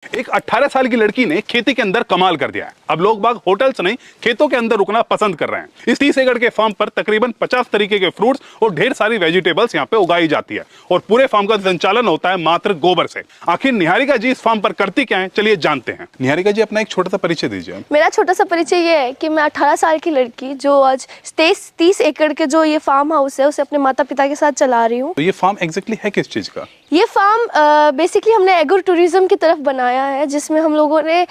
एक 18 साल की लड़की ने खेती के अंदर कमाल कर दिया है। अब लोग बाग होटल्स नहीं खेतों के अंदर रुकना पसंद कर रहे हैं। इस 30 एकड़ के फार्म पर तकरीबन 50 तरीके के फ्रूट्स और ढेर सारी वेजिटेबल्स यहाँ पे उगाई जाती है और पूरे फार्म का संचालन होता है मात्र गोबर से। आखिर निहारिका जी इस फार्म पर करती क्या है, चलिए जानते हैं। निहारिका जी अपना एक छोटा सा परिचय दीजिए। मेरा छोटा सा परिचय ये है कि मैं 18 साल की लड़की जो आज 30 एकड़ के जो ये फार्म हाउस है उसे अपने माता पिता के साथ चला रही हूँ। तो ये फार्म एग्जैक्टली है किस चीज का? ये फार्म बेसिकली हमने एग्रो टूरिज्म की तरफ बनाया है, जिसमें हम लोगों ने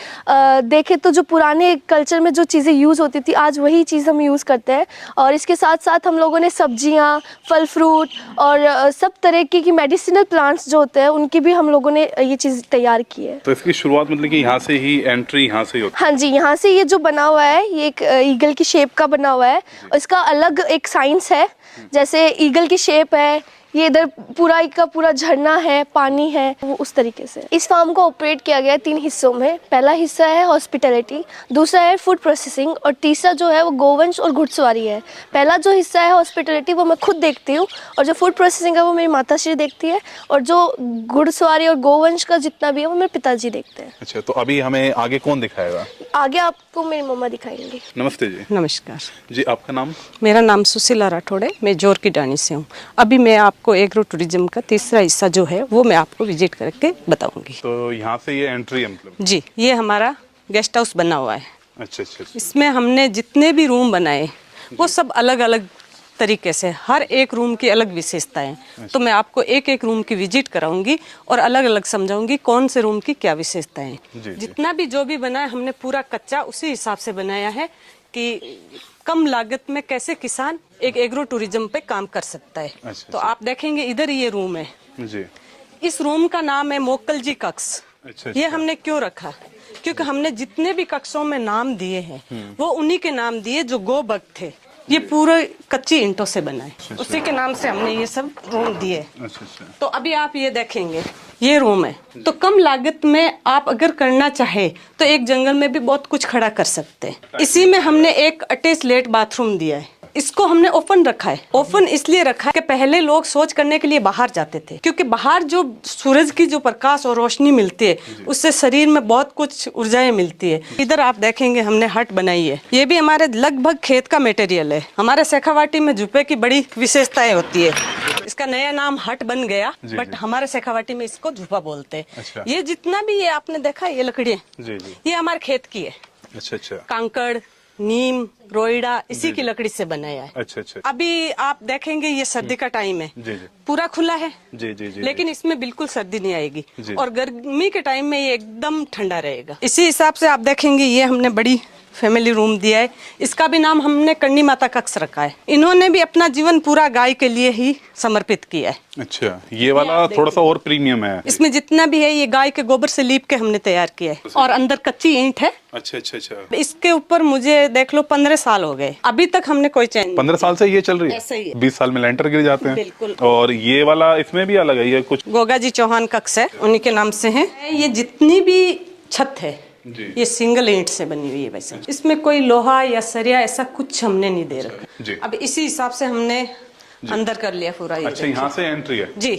देखे तो जो पुराने कल्चर में जो चीज़ें यूज़ होती थी आज वही चीज़ हम यूज़ करते हैं। और इसके साथ साथ हम लोगों ने सब्जियां, फल फ्रूट और सब तरह की मेडिसिनल प्लांट्स जो होते हैं उनकी भी हम लोगों ने ये चीज़ तैयार की है। तो इसकी शुरुआत मतलब कि यहाँ से ही एंट्री यहाँ से ही होती है? हाँ जी, यहाँ से ये जो बना हुआ है ये एक ईगल की शेप का बना हुआ है और इसका अलग एक साइंस है। जैसे ईगल की शेप है, ये इधर पूरा का पूरा झरना है, पानी है, वो उस तरीके से। इस फार्म को ऑपरेट किया गया है 3 हिस्सों में। पहला हिस्सा है हॉस्पिटैलिटी, दूसरा है फूड प्रोसेसिंग और तीसरा जो है वो गोवंश और घुड़सवारी है। पहला जो हिस्सा है हॉस्पिटैलिटी वो मैं खुद देखती हूँ और जो फूड प्रोसेसिंग है वो मेरी माताश्री देखती है और जो घुड़सवारी और गोवंश का जितना भी है वो मेरे पिताजी देखते हैं। अच्छा, तो अभी हमें आगे कौन दिखाएगा? आगे आपको मेरी मम्मा दिखाएंगी। नमस्ते जी। नमस्कार जी, आपका नाम? मेरा नाम सुशीला राठौड़ है, मैं जोर की डानी से हूँ। अभी मैं आपको एग्रो टूरिज्म का तीसरा हिस्सा जो है वो मैं आपको विजिट करके बताऊंगी। तो यहाँ से ये एंट्री है मतलब? जी, ये हमारा गेस्ट हाउस बना हुआ है। अच्छा अच्छा। इसमें हमने जितने भी रूम बनाए वो सब अलग अलग तरीके से, हर एक रूम की अलग विशेषताएं। तो मैं आपको एक एक रूम की विजिट कराऊंगी और अलग अलग समझाऊंगी कौन से रूम की क्या विशेषताएं। जितना भी जो भी बना है हमने पूरा कच्चा उसी हिसाब से बनाया है कि कम लागत में कैसे किसान एक एग्रो टूरिज्म पे काम कर सकता है। तो आप देखेंगे इधर ये रूम है जी। इस रूम का नाम है मोक्कल जी कक्ष। ये हमने क्यों रखा? क्योंकि हमने जितने भी कक्षों में नाम दिए हैं वो उन्हीं के नाम दिए जो गो भक्त थे। ये पूरे कच्ची ईंटों से बना है, उसी के नाम से हमने ये सब रूम दिए। तो अभी आप ये देखेंगे ये रूम है। तो कम लागत में आप अगर करना चाहे तो एक जंगल में भी बहुत कुछ खड़ा कर सकते हैं। इसी में हमने एक अटैच लेट बाथरूम दिया है। इसको हमने ओपन रखा है। ओपन इसलिए रखा है कि पहले लोग शौच करने के लिए बाहर जाते थे, क्योंकि बाहर जो सूरज की जो प्रकाश और रोशनी मिलती है उससे शरीर में बहुत कुछ ऊर्जाएं मिलती है। इधर आप देखेंगे हमने हट बनाई है। ये भी हमारे लगभग खेत का मटेरियल है। हमारे शेखावाटी में झुप्पे की बड़ी विशेषताएं होती है। इसका नया नाम हट बन गया, बट हमारे शेखावाटी में इसको झुप्पा बोलते हैं। अच्छा। ये जितना भी ये आपने देखा ये लकड़ियाँ ये हमारे खेत की है। अच्छा अच्छा। कांकड़, नीम, रोइडा इसी की लकड़ी से बनाया है। अच्छा अच्छा। अभी आप देखेंगे ये सर्दी का टाइम है, जी जी। पूरा खुला है जी जी जी। लेकिन इसमें बिल्कुल सर्दी नहीं आएगी और गर्मी के टाइम में ये एकदम ठंडा रहेगा। इसी हिसाब से आप देखेंगे ये हमने बड़ी फैमिली रूम दिया है। इसका भी नाम हमने करनी माता कक्ष रखा है। इन्होंने भी अपना जीवन पूरा गाय के लिए ही समर्पित किया है। अच्छा, ये वाला थोड़ा सा और प्रीमियम है। इसमें जितना भी है ये गाय के गोबर से लीप के हमने तैयार किया है और अंदर कच्ची ईंट है। अच्छा अच्छा अच्छा। इसके ऊपर मुझे देख लो 15 साल हो गए, अभी तक हमने कोई चेंज। 15 साल से ये चल रही है? ऐसे ही है। 20 साल में लेंटर गिर जाते हैं। बिल्कुल। और ये वाला इसमें भी अलग है, ये कुछ गोगा जी चौहान कक्ष है, उन्हीं के नाम से है। ये जितनी भी छत है ये सिंगल ईंट से बनी हुई है। वैसे इसमें कोई लोहा या सरिया ऐसा कुछ हमने नहीं दे रखा। अब इसी हिसाब से हमने अंदर कर लिया पूरा। ये अच्छा, यहाँ से एंट्री है जी,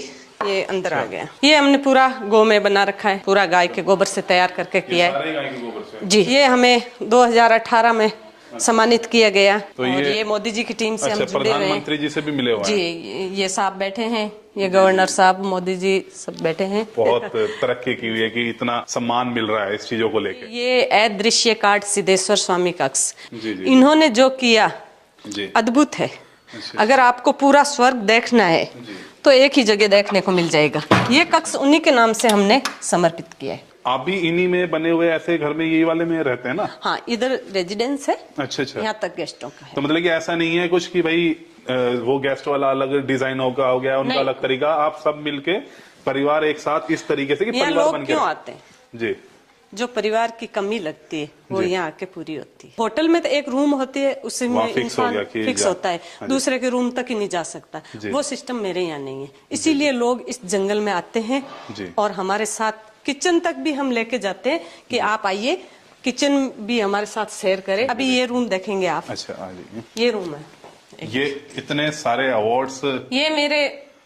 ये अंदर आ गया। ये हमने पूरा गौ में बना रखा है, पूरा गाय के गोबर से तैयार करके किया है। सारे गाय के गोबर से? जी। ये हमें 2018 में सम्मानित किया गया। तो ये मोदी जी की टीम से हम जुड़े हुए हैं। प्रधानमंत्री जी से भी मिले हुए हैं? जी, ये साहब बैठे हैं, ये गवर्नर साहब, मोदी जी सब बैठे हैं। बहुत तरक्की की हुई है कि इतना सम्मान मिल रहा है इस चीजों को लेकर। ये अदृश्य कार्ड सिद्धेश्वर स्वामी कक्ष, इन्होंने जो किया अद्भुत है। अगर आपको पूरा स्वर्ग देखना है तो एक ही जगह देखने को मिल जाएगा। ये कक्ष उन्हीं के नाम से हमने समर्पित किया है। आप भी इन्हीं में बने हुए ऐसे घर में ये वाले में रहते हैं ना? हाँ, इधर रेजिडेंस है। अच्छा अच्छा। यहाँ तक गेस्टों का है। तो मतलब कि ऐसा नहीं है कुछ कि भाई वो गेस्ट वाला अलग डिजाइन होगा हो गया, उनका अलग तरीका, आप सब मिलके परिवार एक साथ इस तरीके से कि परिवार लोग बन के क्यों आते हैं? जी। जो परिवार की कमी लगती है वो यहाँ आके पूरी होती है। होटल में तो एक रूम होती है, उसी में इंसान फिक्स होता है, दूसरे के रूम तक ही नहीं जा सकता। वो सिस्टम मेरे यहाँ नहीं है, इसीलिए लोग इस जंगल में आते हैं और हमारे साथ किचन तक भी हम लेके जाते हैं कि आप आइए, किचन भी हमारे साथ शेयर करें। अभी ये रूम देखेंगे आप। अच्छा, ये रूम है। ये इतने सारे अवार्ड्स। ये मेरे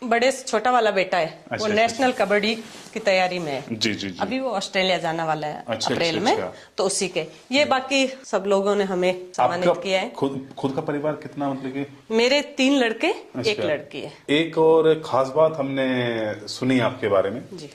बड़े से छोटा वाला बेटा है, वो अच्छा, नेशनल कबड्डी की तैयारी में है। जी जी जी। अभी वो ऑस्ट्रेलिया जाने वाला है अच्छा, अप्रैल अच्छा, में, अच्छा। तो उसी के ये बाकी सब लोगों ने हमें सम्मानित किया है। खुद का परिवार कितना, मतलब कि? मेरे 3 लड़के, अच्छा। 1 लड़की है। एक और खास बात हमने सुनी आपके बारे में जी,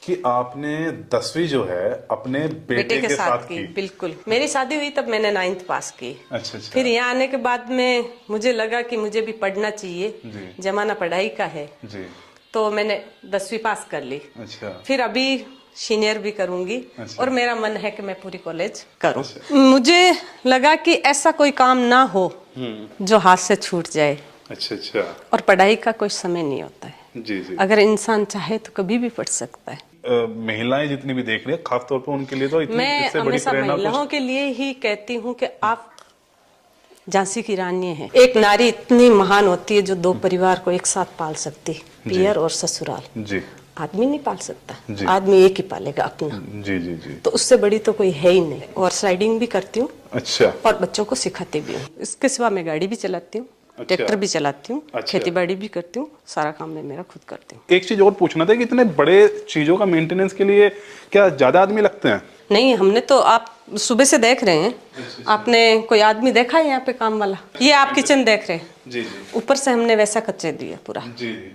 कि आपने 10वीं जो है अपने बेटे के साथ की। बिल्कुल। मेरी शादी हुई तब मैंने 9th पास की। अच्छा अच्छा। फिर यहाँ आने के बाद में मुझे लगा कि मुझे भी पढ़ना चाहिए, जी। जमाना पढ़ाई का है, जी। तो मैंने 10वीं पास कर ली। अच्छा। फिर अभी सीनियर भी करूंगी। अच्छा। और मेरा मन है कि मैं पूरी कॉलेज करूं। अच्छा। मुझे लगा कि ऐसा कोई काम ना हो जो हाथ से छूट जाए। अच्छा अच्छा। और पढ़ाई का कोई समय नहीं होता है, जी जी। अगर इंसान चाहे तो कभी भी पढ़ सकता है। महिलाएं जितनी भी देख रही है, खासतौर पर उनके लिए तो इतनी मैं इससे बड़ी हमेशा प्रेरणा महिलाओं के लिए ही कहती हूँ कि आप झांसी की रानी है। एक नारी इतनी महान होती है जो 2 परिवार को एक साथ पाल सकती है, पियर और ससुराल। जी। आदमी नहीं पाल सकता, जी। आदमी एक ही पालेगा अपना। जी जी जी। तो उससे बड़ी तो कोई है ही नहीं। और राइडिंग भी करती हूँ अच्छा। और बच्चों को सिखाती भी हूँ। इसके सिवा मैं गाड़ी भी चलाती हूँ, अच्छा। ट्रैक्टर भी चलाती हूँ, अच्छा। खेती बाड़ी भी करती हूँ, सारा काम मैं मेरा खुद करती हूँ। एक चीज और पूछना था कि इतने बड़े चीजों का मेंटेनेंस के लिए क्या ज्यादा आदमी लगते हैं? नहीं, हमने तो, आप सुबह से देख रहे हैं, आपने कोई आदमी देखा है यहाँ पे काम वाला? ये आप किचन देख रहे हैं, जी जी ऊपर से हमने वैसा कच्चे दिया पूरा, जी जी।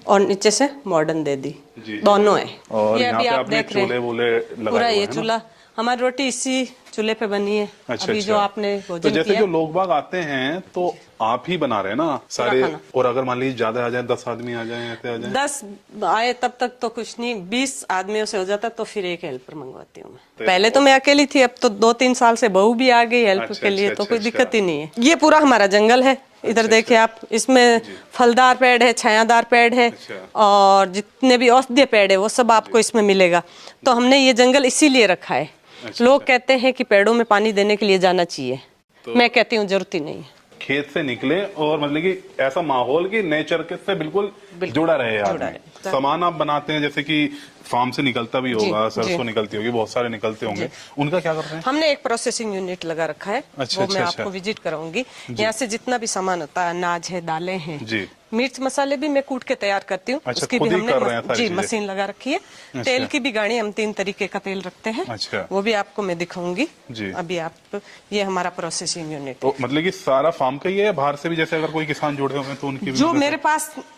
और नीचे से मॉडर्न दे दी, जी। दोनों है। और ये यहाँ अभी पे आप आपने देख रहे चूल्हे हैं वूल्हे लगाए पूरा, हुए ये हैं ना? चूल्हा, हमारी रोटी इसी चूल्हे पे बनी है। अच्छा अभी अच्छा। जो आपने तो भोजन जैसे किया, जो लोग बाग आते हैं तो आप ही बना रहे हैं ना सारे? खाना। और अगर मान लीजिए ज्यादा आ जाए, 10 आदमी आ जाए, ऐसे आ जाए? 10 आए तब तक तो कुछ नहीं, 20 आदमियों से हो जाता तो फिर एक हेल्पर मंगवाती हूँ मैं। पहले तो मैं अकेली थी, अब तो 2-3 साल से बहू भी आ गई हेल्प अच्छा, के लिए, अच्छा, तो कोई अच्छा, दिक्कत ही नहीं है। ये पूरा हमारा जंगल है, इधर देखिए आप, इसमें फलदार पेड़ है, छायादार पेड़ है, अच्छा। और जितने भी औषधीय पेड़ है वो सब आपको इसमें मिलेगा। तो हमने ये जंगल इसीलिए रखा है। अच्छा, लोग कहते हैं कि पेड़ों में पानी देने के लिए जाना चाहिए, मैं कहती हूँ जरूरत ही नहीं है। खेत से निकले और मतलब कि ऐसा माहौल कि नेचर के से बिल्कुल जुड़ा रहे आदमी। सामान आप बनाते हैं, जैसे कि फार्म से निकलता भी होगा, सरसों निकलती होगी, बहुत सारे निकलते होंगे, उनका क्या करते हैं? हमने एक प्रोसेसिंग यूनिट लगा रखा है। अच्छा, वो मैं अच्छा, आपको विजिट कराऊंगी। यहाँ से जितना भी सामान होता है, अनाज है, दालें हैं, जी। मिर्च मसाले भी मैं कूट के तैयार करती हूँ। अच्छा, उसकी खुद भी ही हमने कर रहे हैं सारी चीजें? मशीन लगा रखी है। अच्छा। तेल की भी गाड़ी, हम 3 तरीके का तेल रखते हैं। अच्छा। वो भी आपको मैं दिखाऊंगी जी। अभी। आप, ये हमारा प्रोसेसिंग यूनिट तो मतलब कि सारा फार्म का ही है, बाहर से भी जैसे अगर कोई किसान जुड़े हुए हैं तो उनकी भी जो मदद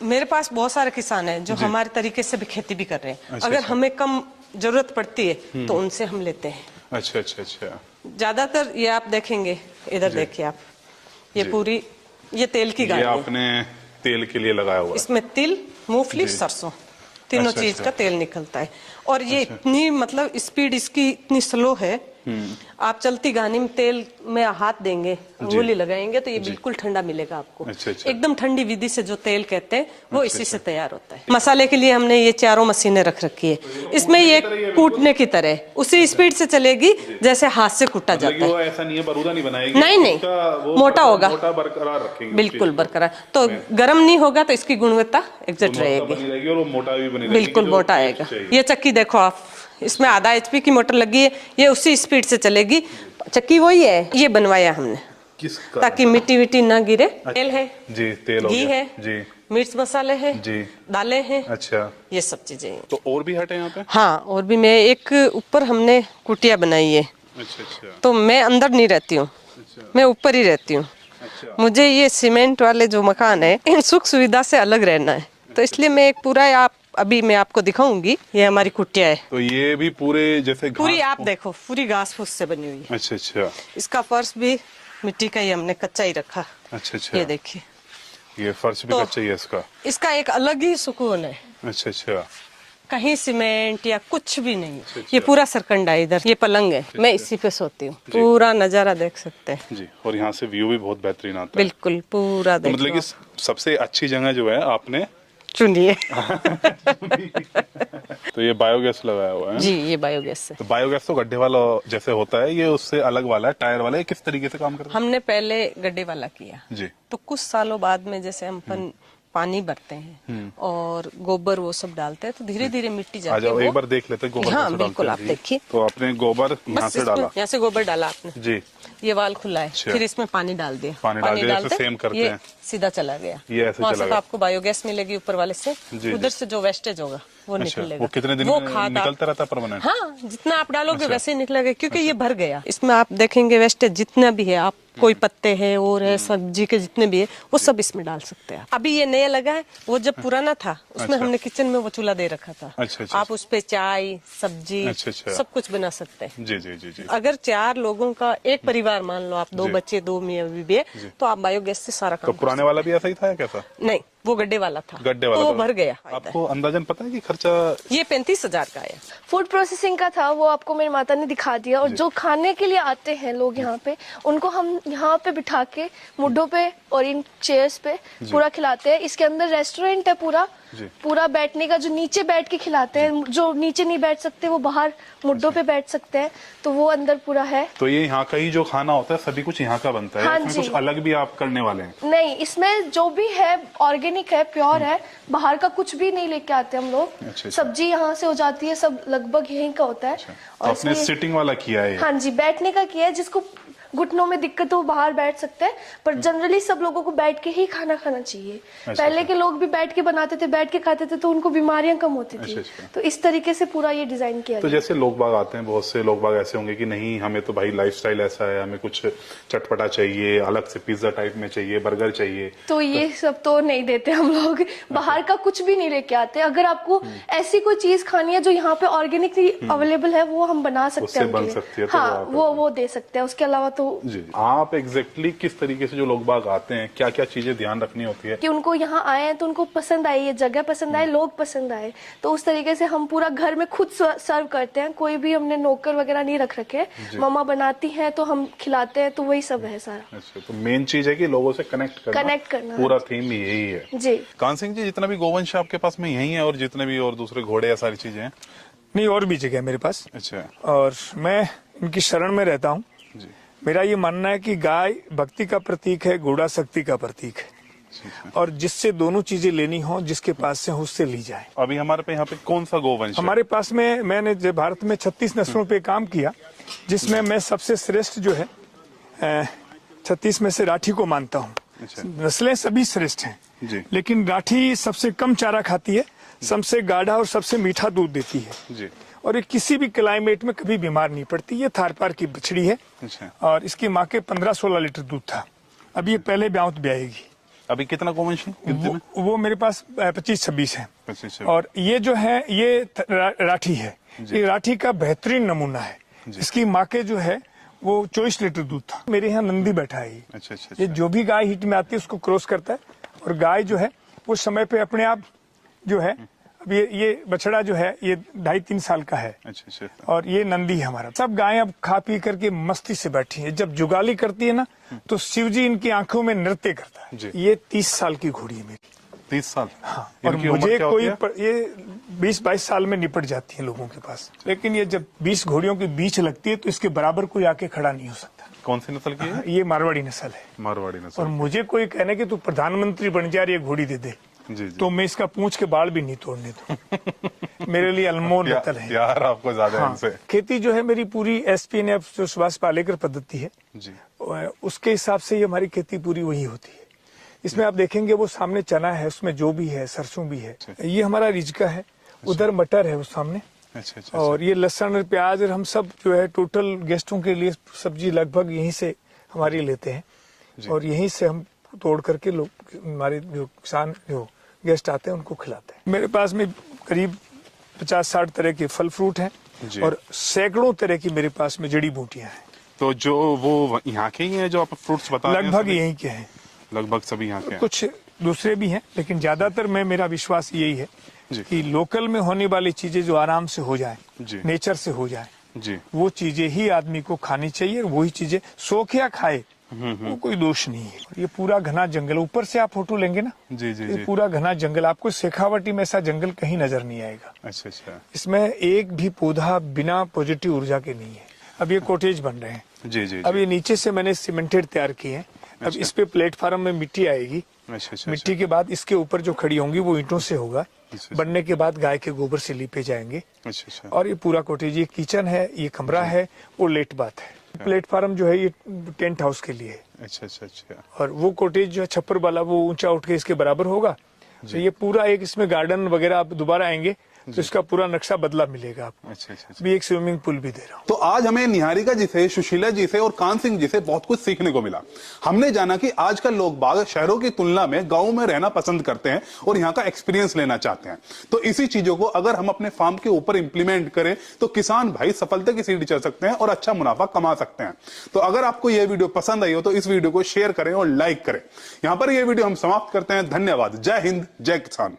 मेरे पास बहुत सारे किसान हैं जो हमारे तरीके से भी खेती भी कर रहे हैं। अच्छा, अगर अच्छा। हमें कम जरूरत पड़ती है तो उनसे हम लेते हैं। अच्छा अच्छा अच्छा। ज्यादातर ये आप देखेंगे, इधर देखिए आप, ये जी। पूरी ये तेल की ये गाड़ी है। आपने तेल के लिए लगाया हुआ है? इसमें तिल, मूंगफली, जी। सरसों, तीनों अच्छा, चीज अच्छा। का तेल निकलता है। और ये इतनी, मतलब स्पीड इसकी इतनी स्लो है, आप चलती गाड़ी में तेल में हाथ देंगे, अंगुली लगाएंगे तो ये बिल्कुल ठंडा मिलेगा आपको। अच्छा, अच्छा। एकदम ठंडी विधि से जो तेल कहते हैं वो इसी से तैयार होता है। मसाले के लिए हमने ये चारों मशीनें रख रखी है। इसमें ये कूटने की तरह उसी स्पीड से चलेगी जैसे हाथ से कूटा मतलब जाता कि है। वो ऐसा नहीं है बरूदा नहीं बनाएगी? नहीं, नहीं, उसका वो मोटा होगा, मोटा बरकरार रखेंगे। बिल्कुल बरकरार। तो गर्म नहीं होगा तो इसकी गुणवत्ता एग्जैक्ट रहेगी, बनी रहेगी और वो मोटा भी बनी रहेगी, बिल्कुल जो मोटा टेस्ट आएगा। चाहिए। ये चक्की देखो आप, इसमें आधा HP की मोटर लगी है, ये उसी स्पीड से चलेगी। चक्की वही है, ये बनवाया हमने किसका? ताकि मिट्टी विट्टी ना गिरे। तेल है जी, तेल हो घी गया। है जी मिर्च मसाले हैं जी। दालें हैं, अच्छा, ये सब चीजें हैं। तो और भी हटे यहाँ पे? हाँ, और भी। मैं एक ऊपर हमने कुटिया बनाई है, अच्छा अच्छा तो मैं अंदर नहीं रहती हूँ, अच्छा मैं ऊपर ही रहती हूँ। अच्छा। मुझे ये सीमेंट वाले जो मकान है इन सुख सुविधा से अलग रहना है, तो इसलिए मैं एक पूरा, आप अभी मैं आपको दिखाऊंगी, ये हमारी कुटिया है। तो ये भी पूरे जैसे पूरी घास- आप देखो, पूरी घास फूस से बनी हुई है। अच्छा अच्छा इसका फर्श भी मिट्टी का ही हमने कच्चा ही रखा। अच्छा अच्छा। ये देखिए, ये फर्श भी तो- कच्चा ही है इसका? इसका एक अलग ही सुकून है, अच्छा अच्छा। कहीं सीमेंट या कुछ भी नहीं। अच्छा। ये पूरा सरकंडा है, इधर ये पलंग है, मैं इसी पे सोती हूँ। पूरा नजारा देख सकते हैं, जी, और यहाँ से व्यू भी बहुत बेहतरीन आता है। बिल्कुल पूरा तो देख मतलब लो कि सबसे अच्छी जगह जो है आपने चुनिए। तो ये बायोगैस लगाया हुआ है? जी, ये बायोगैस से। तो बायोगैस तो गड्ढे वाला जैसे होता है, ये उससे अलग वाला है, टायर वाला है, किस तरीके से काम करता है? हमने पहले गड्ढे वाला किया, जी तो कुछ सालों बाद में जैसे हम पानी भरते हैं और गोबर वो सब डालते हैं, तो धीरे धीरे मिट्टी आ जाके जाओ एक वो, बार देख लेते हैं गोबर हाँ, कैसे डालते बिल्कुल, हैं। आप जी। देखिए। तो आपने गोबर यहाँ बस से डाला? यहाँ से गोबर डाला आपने, जी। ये वाल खुला है, अच्छा। फिर इसमें पानी डाल दिया, पानी डाल दिया, जैसे सेम करते ये हैं। सीधा चला गया, ये ऐसे वहाँ चला से तो गया। आपको बायोगैस मिलेगी ऊपर वाले से, जी, उधर जी। से जो वेस्टेज होगा वो अच्छा, निकलेगा। वो कितने दिन वो में खाद निकलता रहता है परमानेंट? हाँ, जितना आप डालोगे अच्छा। वैसे ही निकलेगा, क्योंकि ये भर गया। इसमें आप देखेंगे वेस्टेज जितना भी है, आप कोई पत्ते हैं और है सब्जी के जितने भी है वो सब इसमें डाल सकते हैं। अभी ये नया लगा है, वो जब पुराना था उसमें अच्छा। हमने किचन में वो चूल्हा दे रखा था। अच्छा, अच्छा। आप उस पे चाय सब्जी अच्छा, अच्छा। सब कुछ बना सकते हैं। जी जी जी जी। अगर 4 लोगों का एक परिवार, मान लो आप 2 जी। बच्चे 2 मियाँ बीवी है, तो आप बायोगैस से सारा तो काम पुराने वाला भी ऐसा ही था या कैसा? नहीं, वो गड्ढे वाला था, गड्ढे वाला तो वो था। भर गया। आपको अंदाजन पता है कि खर्चा? ये 35,000 का है। फूड प्रोसेसिंग का था, वो आपको मेरी माता ने दिखा दिया। और जो खाने के लिए आते हैं लोग यहाँ पे, उनको हम यहाँ पे बिठा के मुड्ढों पे और इन चेयर्स पे पूरा खिलाते हैं। इसके अंदर रेस्टोरेंट है पूरा, जी। पूरा बैठने का, जो नीचे बैठ के खिलाते हैं, जो नीचे नहीं बैठ सकते वो बाहर मुड्ढों पे बैठ सकते हैं, तो वो अंदर पूरा है। तो ये यहाँ का ही जो खाना होता है सभी कुछ यहाँ का बनता है? हाँ इसमें जी। कुछ अलग भी आप करने वाले हैं? नहीं, इसमें जो भी है ऑर्गेनिक है, प्योर है, बाहर का कुछ भी नहीं लेके आते हम लोग। अच्छा। सब्जी यहाँ से हो जाती है, सब लगभग यहीं का होता है। तो आपने इसमें- सिटिंग वाला किया है? हाँ जी, बैठने का किया है। जिसको घुटनों में दिक्कत हो बाहर बैठ सकते हैं, पर जनरली सब लोगों को बैठ के ही खाना खाना चाहिए। पहले के लोग भी बैठ के बनाते थे, बैठ के खाते थे, तो उनको बीमारियां कम होती थी। अच्छा। तो इस तरीके से पूरा ये डिजाइन किया तो गया। जैसे लोग बाग आते हैं, बहुत से लोग बाग ऐसे होंगे कि नहीं हमें तो भाई लाइफस्टाइल ऐसा है, हमें कुछ चटपटा चाहिए, अलग से पिज्जा टाइप में चाहिए, बर्गर चाहिए। तो ये सब तो नहीं देते हम लोग, बाहर का कुछ भी नहीं लेके आते। अगर आपको ऐसी कोई चीज खानी है जो यहाँ पे ऑर्गेनिकली अवेलेबल है, वो हम बना सकते उससे हैं बन उनके लिए। सकती है, तो हाँ, आप- वो दे सकते हैं। उसके अलावा तो जी। आप एग्जैक्टली किस तरीके से जो लोग बाग आते हैं, क्या क्या चीजें ध्यान रखनी होती है? कि उनको यहाँ आए हैं तो उनको पसंद आई, ये जगह पसंद आए, लोग पसंद आए, तो उस तरीके से हम पूरा घर में खुद सर्व करते हैं। कोई भी हमने नौकर वगैरह नहीं रख रखे। मम्मा बनाती हैं तो हम खिलाते हैं, तो वही सब है सारा। अच्छा, तो मेन चीज है कि लोगों से कनेक्ट करना। पूरा थीम यही है। जी। कान सिंह जी, जितना भी गोवंश आपके पास में यही है और जितने भी और दूसरे घोड़े या सारी चीजें हैं? नहीं, और भी जगह है मेरे पास। अच्छा। और मैं इनकी शरण में रहता हूँ। जी। मेरा ये मानना है कि गाय भक्ति का प्रतीक है, घोड़ा शक्ति का प्रतीक है, ठीक है। और जिससे दोनों चीजें लेनी हो, जिसके पास से हो उससे ली जाए। अभी हमारे पे यहाँ पे कौन सा गोवंश है? हमारे पास में मैंने जो भारत में 36 नस्लों पे काम किया, जिसमें मैं सबसे श्रेष्ठ जो है 36 में से राठी को मानता हूँ। अच्छा। नस्लें सभी श्रेष्ठ हैं, जी। लेकिन राठी सबसे कम चारा खाती है, सबसे गाढ़ा और सबसे मीठा दूध देती है, जी। और ये किसी भी क्लाइमेट में कभी बीमार नहीं पड़ती। ये थार पार की बछड़ी है, अच्छा। और इसकी माँ के 15-16 लीटर दूध था। अब ये पहले ब्याउत ब्याएगी। अभी कितना गोवंश है? कितने में? वो मेरे पास 25-26 है। 25। और ये जो है ये राठी है, ये राठी का बेहतरीन नमूना है। इसकी माँ के जो है वो 24 लीटर दूध था। मेरे यहाँ नंदी बैठा है। अच्छा अच्छा ये जो भी गाय हिट में आती है उसको क्रॉस करता है, और गाय जो है वो समय पे अपने आप जो है, अब ये बछड़ा जो है ये 2.5-3 साल का है, अच्छा अच्छा। और ये नंदी है हमारा। सब गायें अब खा पी करके मस्ती से बैठी हैं। जब जुगाली करती है ना, तो शिव जी इनकी आंखों में नृत्य करता जी। है। ये 30 साल की घोड़ी है मेरी। 30 साल? हाँ, और इनकी उम्र मुझे क्या कोई होती है? ये 20-22 साल में निपट जाती है लोगों के पास। लेकिन ये जब 20 घोड़ियों के बीच लगती है तो इसके बराबर कोई आके खड़ा नहीं हो सकता। कौन सी नस्ल की है? ये मारवाड़ी नस्ल है। मारवाड़ी और नस्ल। मुझे कोई कहने कि तू प्रधानमंत्री बन जा, ये घोड़ी दे दे, जी जी। तो मैं इसका पूंछ के बाल भी नहीं तोड़ने दूं। मेरे लिए अनमोल रतन है। यार आपको ज्यादा है हाँ, इनसे। खेती जो है मेरी पूरी SPNF जो सुभाष पालेकर पद्धति है, जी। उसके हिसाब से ही हमारी खेती पूरी वही होती है। इसमें आप देखेंगे वो सामने चना है, उसमें जो भी है, सरसों भी है, ये हमारा रिजका है, उधर मटर है उस सामने, अच्छा अच्छा। और ये लहसुन और प्याज, और हम सब जो है टोटल गेस्टों के लिए सब्जी लगभग यहीं से हमारी लेते हैं, और यहीं से हम तोड़ करके लोग, हमारे जो किसान जो गेस्ट आते हैं उनको खिलाते हैं। मेरे पास में करीब 50-60 तरह के फल फ्रूट हैं, और सैकड़ों तरह की मेरे पास में जड़ी बूटियां हैं। तो जो वो यहाँ के ही हैं जो आप फ्रूट्स बता रहे हैं? लगभग सभी? यहीं के हैं। लगभग सभी यहाँ के हैं। कुछ दूसरे भी हैं, लेकिन ज्यादातर मेरा विश्वास यही है जी। कि लोकल में होने वाली चीजें जो आराम से हो जाए, जी। नेचर से हो जाए, जी। वो चीजें ही आदमी को खानी चाहिए। और वही चीजें शौक या खाए, वो कोई दोष नहीं है। ये पूरा घना जंगल, ऊपर से आप फोटो लेंगे ना, जी जी ये जी। पूरा घना जंगल, आपको शेखावटी में ऐसा जंगल कहीं नजर नहीं आएगा। अच्छा अच्छा। इसमें एक भी पौधा बिना पॉजिटिव ऊर्जा के नहीं है। अब ये कॉटेज बन रहे हैं, जी जी। अब ये नीचे से मैंने सीमेंटेड तैयार किए हैं। अब इस पे प्लेटफार्म में मिट्टी आएगी, अच्छा अच्छा। मिट्टी के बाद इसके ऊपर जो खड़ी होंगी वो ईंटों से होगा, अच्छा। बनने के बाद गाय के गोबर से लीपे जाएंगे। अच्छा अच्छा। और ये पूरा कॉटेज, ये किचन है, ये कमरा है, वो लेट बाथ है। प्लेटफार्म जो है ये टेंट हाउस के लिए है। अच्छा अच्छा अच्छा। और वो कॉटेज जो है छप्पर वाला, वो ऊंचा उठ के इसके बराबर होगा। तो ये पूरा एक इसमें गार्डन वगैरह, आप दोबारा आएंगे तो इसका पूरा नक्शा बदला मिलेगा आपको। अच्छा अच्छा अच्छा। भी एक स्विमिंग पूल भी दे रहा हूँ। तो आज हमें निहारिका जी से, सुशीला जी से और कान सिंह जी से बहुत कुछ सीखने को मिला। हमने जाना कि आजकल लोग बाग शहरों की तुलना में गांव में रहना पसंद करते हैं और यहाँ का एक्सपीरियंस लेना चाहते हैं। तो इसी चीजों को अगर हम अपने फार्म के ऊपर इंप्लीमेंट करें तो किसान भाई सफलता की सीढ़ी चढ़ सकते हैं और अच्छा मुनाफा कमा सकते हैं। तो अगर आपको यह वीडियो पसंद आई हो तो इस वीडियो को शेयर करें और लाइक करें। यहां पर यह वीडियो हम समाप्त करते हैं। धन्यवाद। जय हिंद, जय किसान।